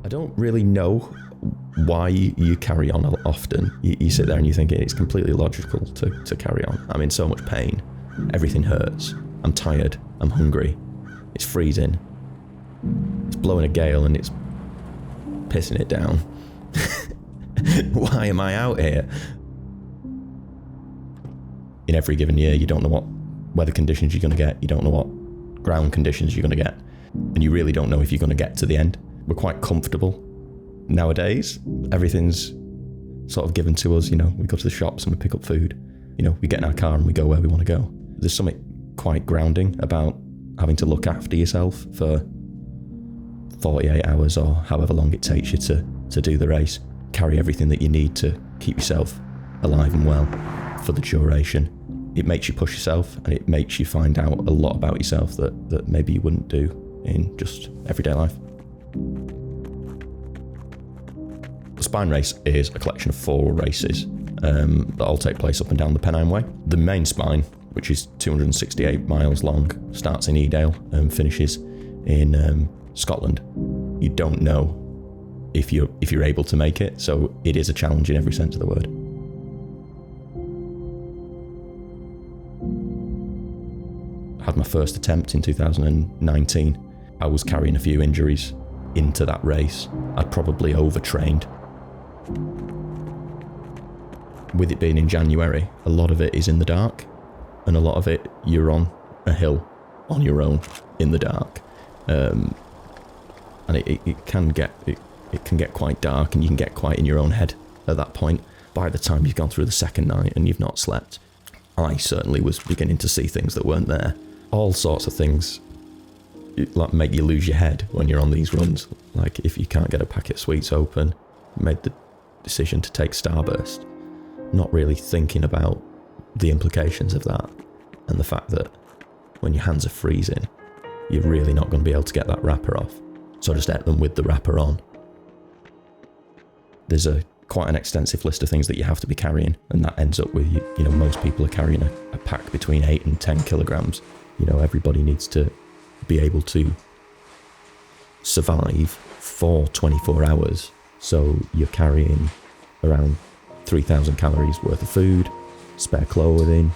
I don't really know why you carry on often. You sit there and you think it's completely logical to carry on. I'm in so much pain. Everything hurts. I'm tired. I'm hungry. It's freezing. It's blowing a gale and it's pissing it down. Why am I out here? In every given year, you don't know what weather conditions you're going to get. You don't know what ground conditions you're going to get. And you really don't know if you're going to get to the end. We're quite comfortable nowadays. Everything's sort of given to us. You know, we go to the shops and we pick up food. You know, we get in our car and we go where we want to go. There's something quite grounding about having to look after yourself for 48 hours or however long it takes you to do the race. Carry everything that you need to keep yourself alive and well for the duration. It makes you push yourself and it makes you find out a lot about yourself that maybe you wouldn't do in just everyday life. The Spine Race is a collection of 4 races that all take place up and down the Pennine Way. The main spine, which is 268 miles long, starts in Edale and finishes in Scotland. You don't know if you're able to make it, so it is a challenge in every sense of the word. I had my first attempt in 2019. I was carrying a few injuries into that race. I'd probably overtrained. With it being in January, a lot of it is in the dark, and a lot of it you're on a hill on your own in the dark, and it can get quite dark, and you can get quite in your own head at that point. By the time you've gone through the second night and you've not slept, I certainly was beginning to see things that weren't there. All sorts of things like make you lose your head when you're on these runs. Like if you can't get a packet of sweets open, made the decision to take Starburst, not really thinking about the implications of that and the fact that when your hands are freezing, you're really not going to be able to get that wrapper off. So I just ate them with the wrapper on. There's quite an extensive list of things that you have to be carrying, and that ends up with, you know, most people are carrying a pack between 8 and 10 kilograms. You know, everybody needs to be able to survive for 24 hours. So you're carrying around 3,000 calories worth of food, spare clothing,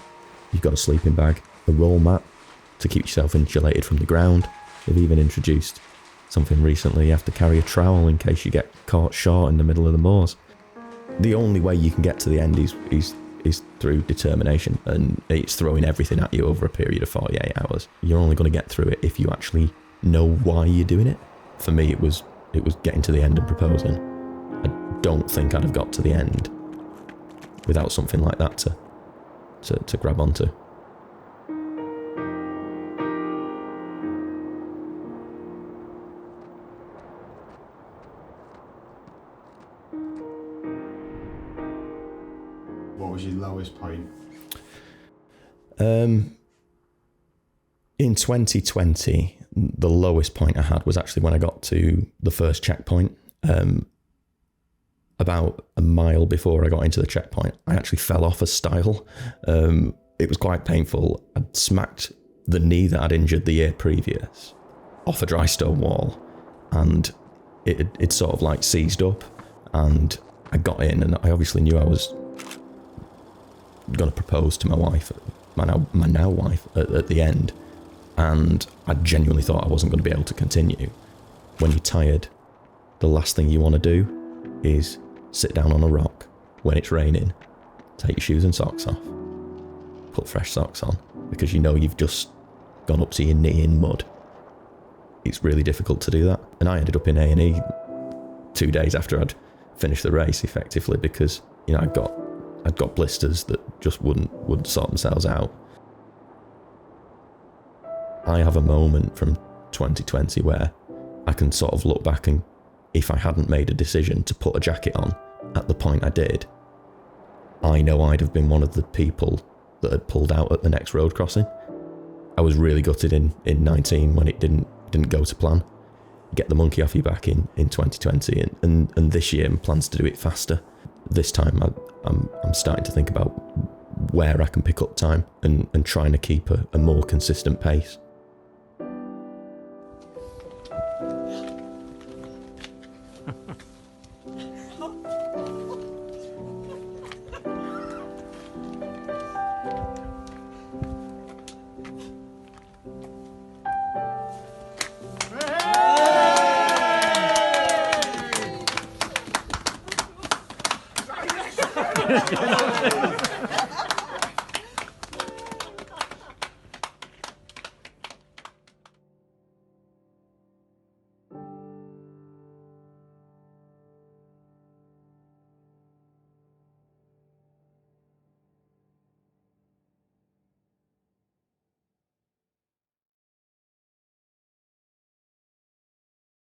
you've got a sleeping bag, a roll mat to keep yourself insulated from the ground. They've even introduced something recently, you have to carry a trowel in case you get caught short in the middle of the moors. The only way you can get to the end is through determination, and it's throwing everything at you over a period of 48 hours. You're only going to get through it if you actually know why you're doing it. For me, it was getting to the end and proposing. I don't think I'd have got to the end without something like that to grab onto. What was your lowest point? In 2020, the lowest point I had was actually when I got to the first checkpoint. About a mile before I got into the checkpoint, I actually fell off a stile. It was quite painful. I'd smacked the knee that I'd injured the year previous off a dry stone wall, and it sort of like seized up, and I got in, and I obviously knew I was going to propose to my wife, my now wife, at the end, and I genuinely thought I wasn't going to be able to continue. When you're tired, the last thing you want to do is sit down on a rock when it's raining, take your shoes and socks off, put fresh socks on, because you know you've just gone up to your knee in mud. It's really difficult to do that, and I ended up in A&E 2 days after I'd finished the race, effectively, because, you know, I'd got blisters that just wouldn't sort themselves out. I have a moment from 2020 where I can sort of look back, and if I hadn't made a decision to put a jacket on at the point I did, I know I'd have been one of the people that had pulled out at the next road crossing. I was really gutted in 19 when it didn't go to plan. Get the monkey off your back in 2020, and this year plans to do it faster. This time I'm starting to think about where I can pick up time and trying to keep a more consistent pace. it.